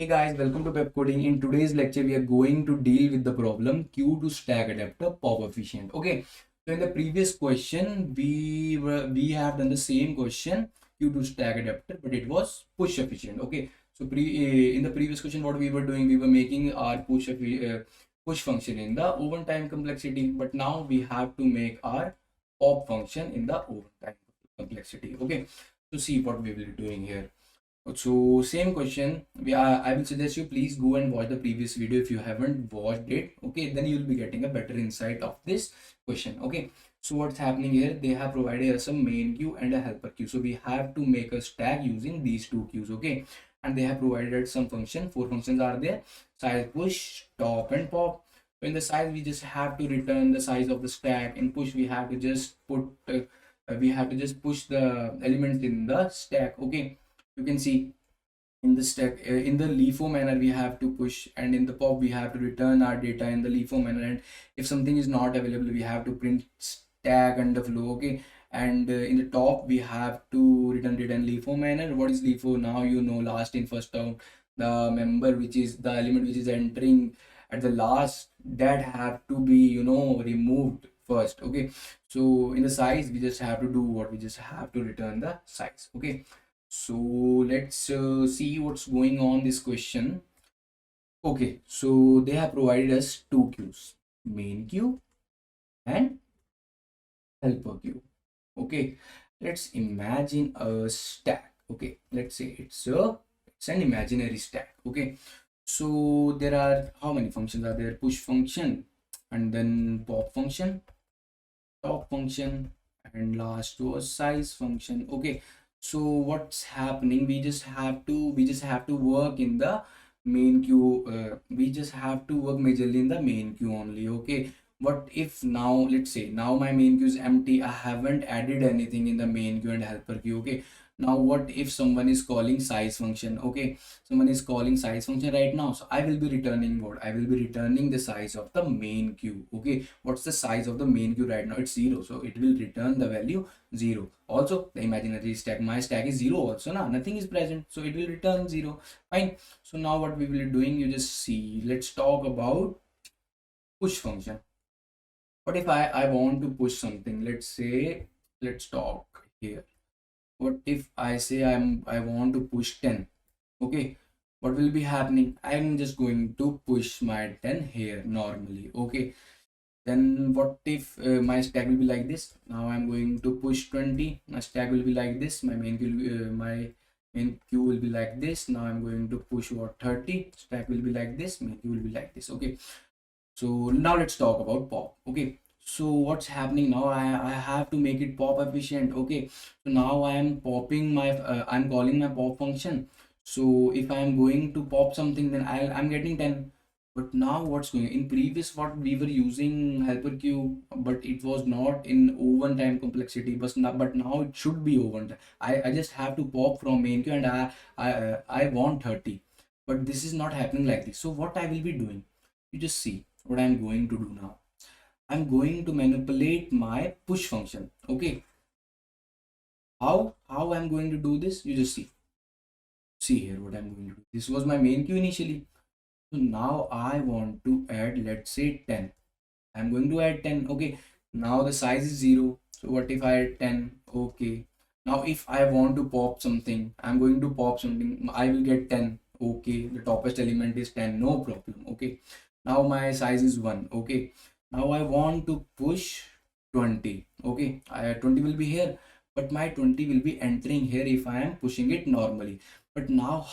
Hey guys, welcome to Pep Coding. In today's lecture, we are going to deal with the problem queue to stack adapter pop efficient. Okay, so in the previous question, we have done the same question queue to stack adapter, but it was push efficient. Okay, so in the previous question, what we were doing, we were making our push function in the overtime complexity, but now we have to make our pop function in the overtime complexity. Okay, so see what we will be doing here. So same question. I will suggest you please go and watch the previous video if you haven't watched it. Okay, then you will be getting a better insight of this question. Okay, so what's happening here? They have provided us a main queue and a helper queue. So we have to make a stack using these two queues. Okay, and they have provided some function. Four functions are there: size, push, top, and pop. So in the size, we just have to return the size of the stack. In push, we have to just push the elements in the stack. Okay, you can see in the stack in the LIFO manner we have to push, and in the pop we have to return our data in the LIFO manner, and if something is not available we have to print stack underflow. Okay, and in the top we have to return data in LIFO manner. What is LIFO? Now you know, last in first out. The member, which is the element which is entering at the last, that have to be, you know, removed first. Okay, so in the size we just have to do what? We just have to return the size. Okay, so let's see what's going on this question. Okay, so they have provided us two queues, main queue and helper queue. Okay, let's imagine a stack. Okay, let's say it's an imaginary stack. Okay, so there are, how many functions are there? Push function, and then pop function, top function, and last was size function. Okay, so what's happening? We just have to work in the main queue. We just have to work majorly in the main queue only. Okay, what if now, let's say now my main queue is empty, I haven't added anything in the main queue and helper queue. Okay, now what if someone is calling size function? Okay, someone is calling size function right now, so I will be returning what? I will be returning the size of the main queue. Okay, what's the size of the main queue right now? It's 0, so it will return the value 0. Also the imaginary stack, my stack is 0 also, now nothing is present, so it will return 0. Fine. So now what we will be doing, you just see, let's talk about push function. What if I want to push something? Let's say, let's talk here. What if I say I want to push 10? Okay, what will be happening? I'm just going to push my 10 here normally. Okay, then what if my stack will be like this? Now I'm going to push 20, my stack will be like this, my main queue will be like this. Now I'm going to push what? 30, stack will be like this, main queue will be like this. Okay, so now let's talk about pop. Okay, so what's happening now? I have to make it pop efficient. Okay, so now I am popping my I'm calling my pop function. So if I am going to pop something, then I'm getting 10. But now what's going in previous, what we were using helper queue, but it was not in overtime complexity, but now it should be overtime. I just have to pop from main queue, and I want 30, but this is not happening like this. So what I will be doing, you just see what I'm going to do now. I'm going to manipulate my push function. Okay, how I'm going to do this? You just see here what I'm going to do. This was my main queue initially. So now I want to add, let's say 10. I'm going to add 10. Okay, now the size is 0. So what if I add 10? Okay, now if I want to pop something, I'm going to pop something, I will get 10. Okay, the topest element is 10, no problem. Okay, now my size is 1. Okay, now I want to push 20. Okay, 20 will be here, but my 20 will be entering here if I am pushing it normally. But now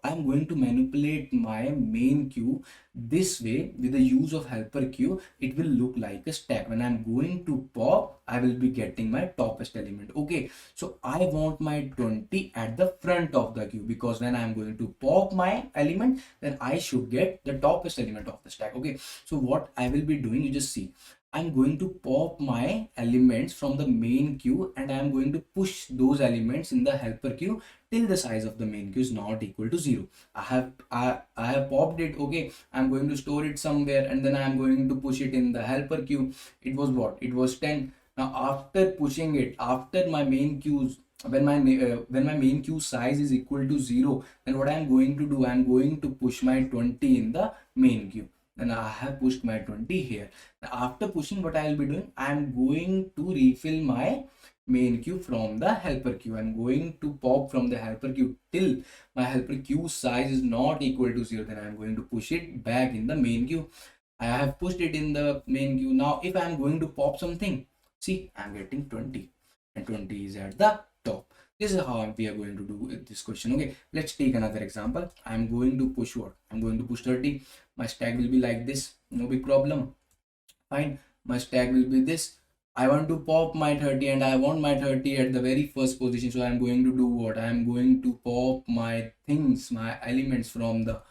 I'm going to manipulate my main queue this way. With the use of helper queue, it will look like a stack. When I'm going to pop, I will be getting my topest element. Okay, so I want my 20 at the front of the queue, because when I'm going to pop my element, then I should get the topest element of the stack. Okay, so what I will be doing, you just see, I'm going to pop my elements from the main queue, and I'm going to push those elements in the helper queue till the size of the main queue is not equal to 0. I have popped it. Okay, I'm going to store it somewhere, and then I'm going to push it in the helper queue. It was what? It was 10. Now after pushing it, after my main queues when my main queue size is equal to 0, then what I'm going to do, I'm going to push my 20 in the main queue. Then I have pushed my 20 here. After pushing, what I'll be doing, I'm going to refill my main queue from the helper queue. I'm going to pop from the helper queue till my helper queue size is not equal to 0. Then I'm going to push it back in the main queue. I have pushed it in the main queue. Now if I'm going to pop something, see, I'm getting 20 and 20 is at the top. This is how we are going to do this question. Okay, let's take another example. I'm going to push what? I'm going to push 30. My stack will be like this. No big problem. Fine. My stack will be this. I want to pop my 30 and I want my 30 at the very first position. So I'm going to do what? I'm going to pop my things, my elements from the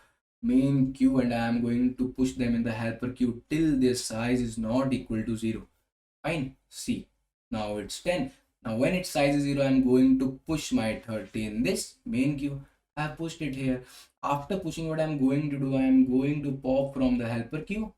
main queue, and I am going to push them in the helper queue till their size is not equal to 0. Fine. See, now it's 10. Now when its size is 0, I am going to push my 30 in this main queue. I have pushed it here. After pushing, what I am going to do, I am going to pop from the helper queue.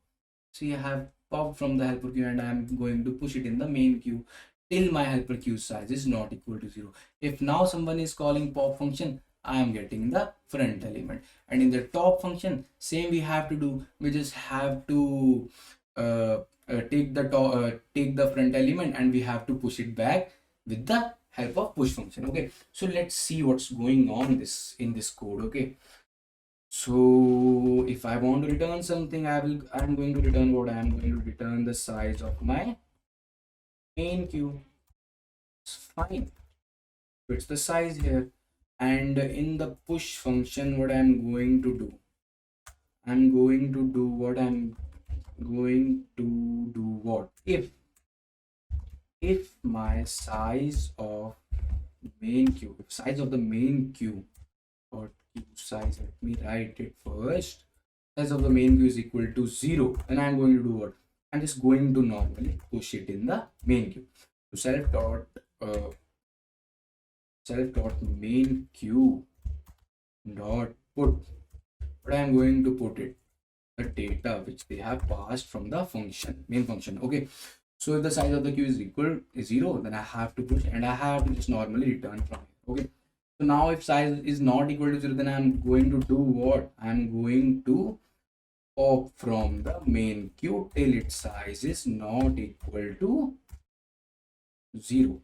See, I have popped from the helper queue and I am going to push it in the main queue till my helper queue size is not equal to 0. If now someone is calling pop function, I am getting the front element. And in the top function, same we have to do. We just have to take the front element and we have to push it back with the help of push function. Okay, so let's see what's going on in this code. Okay, so if I want to return something, I'm going to return what? I'm going to return the size of my main queue. It's fine. So it's the size here. And in the push function, what I'm going to do, I'm going to do what? I'm going to do what? If my size of main queue, if size of the main queue, or queue size, let me write it first, size of the main queue is equal to 0, then I'm going to do what? I'm just going to normally push it in the main queue. So self dot main queue dot put, but I'm going to put it the data which they have passed from the function, main function. Okay, so if the size of the queue is equal to 0, then I have to push and I have to just normally return from it. Okay, so now if size is not equal to 0, then I'm going to do what? I'm going to pop from the main queue till its size is not equal to 0.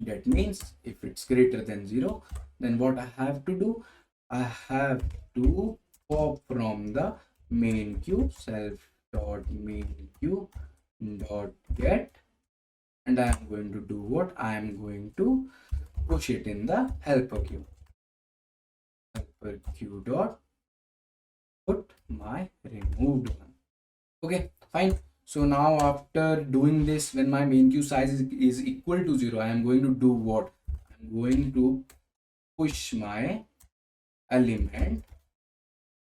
That means if it's greater than 0, then what I have to do? I have to pop from the main queue, self dot main queue dot get, and I am going to do what? I am going to push it in the helper queue. Helper queue dot put my removed one. Okay, fine. So now after doing this, when my main queue size is equal to 0, I am going to do what? I'm going to push my element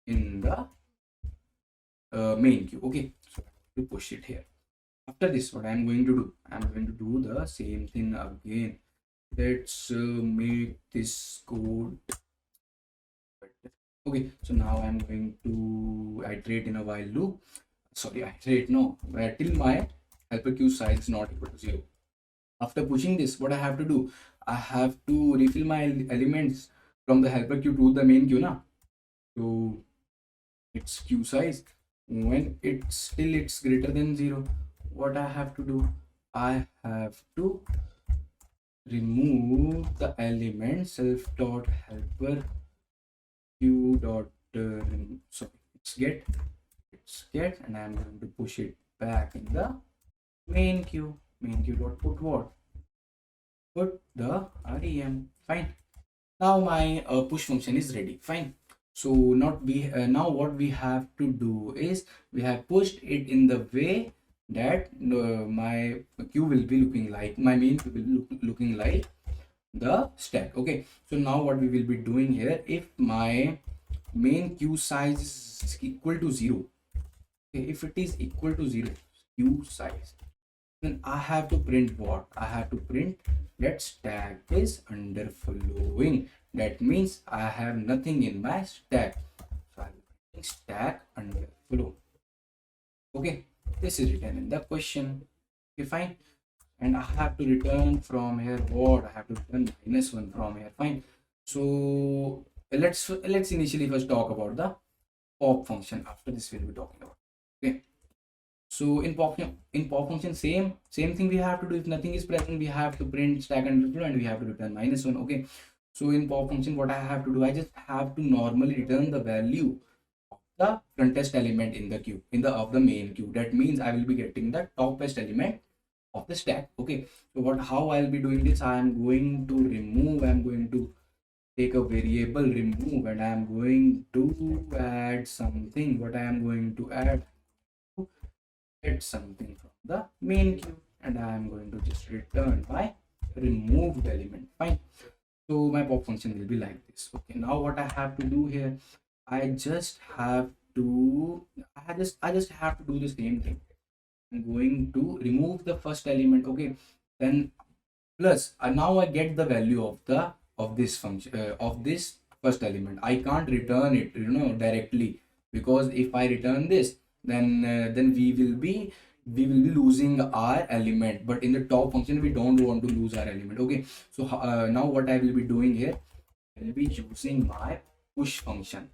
in the main queue. Okay, so I'm going to push it here. After this, what I'm going to do? I'm going to do the same thing again. Let's make this code. Okay, so now I'm going to iterate in a while loop. Sorry, iterate no, till my helper queue size is not equal to 0. After pushing this, what I have to do? I have to refill my elements from the helper queue to the main queue now. So its queue size, when it's greater than 0, what I have to do? I have to remove the element self dot helper queue dot sorry, it's get, and I'm going to push it back in the main queue. Main queue dot put what? Put the rem. Fine. Now my push function is ready. Fine. So now what we have to do is we have pushed it in the way that my queue will be looking like, my main queue will be looking like the stack. Okay, so now what we will be doing here, if my main queue size is equal to 0, okay, if it is equal to 0 queue size, then I have to print what? I have to print that stack is underflowing. That means I have nothing in my stack, so I'll print stack underflow. Okay, this is written in the question. Okay, fine. and I have to return from here what? I have to return -1 from here. Fine. So let's initially first talk about the pop function. After this we'll be talking about. Okay. So in pop function same thing we have to do. If nothing is present, we have to print stack underscore and we have to return -1. Okay. So in pop function, what I have to do, I just have to normally return the value of the frontest element in the queue, in the of the main queue. That means I will be getting the topest element of the stack. Okay. So how I'll be doing this, I'm going to take a variable remove, and I'm going to add something. What I am going to add something from the main queue, and I am going to just return my removed element. Fine. So my pop function will be like this. Okay, now what I have to do here, I just have to do the same thing. I'm going to remove the first element. Okay, then plus now I get the value of this function of this first element. I can't return it directly, because if I return this, then we will be losing our element. But in the top function, we don't want to lose our element. Okay, so now what I will be doing here, I will be using my push function,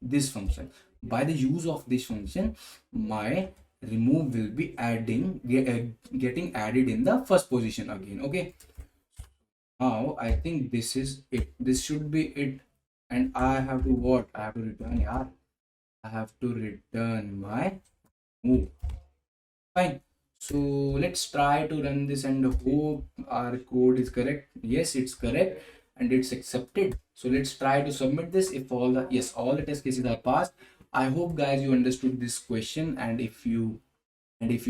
this function. By the use of this function, my remove will be getting added in the first position again. Okay, now I think this is it. This should be it. And I have to what? I have to return, yeah. I have to return my move. Fine. So let's try to run this and hope our code is correct. Yes, it's correct and it's accepted. So let's try to submit this. If all the test cases are passed. I hope guys you understood this question, and if you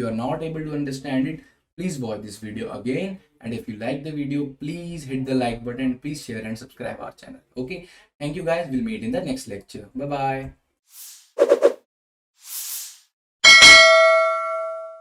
are not able to understand it, please watch this video again. And if you like the video, please hit the like button, please share and subscribe our channel. Okay, thank you guys, we'll meet in the next lecture. Bye bye.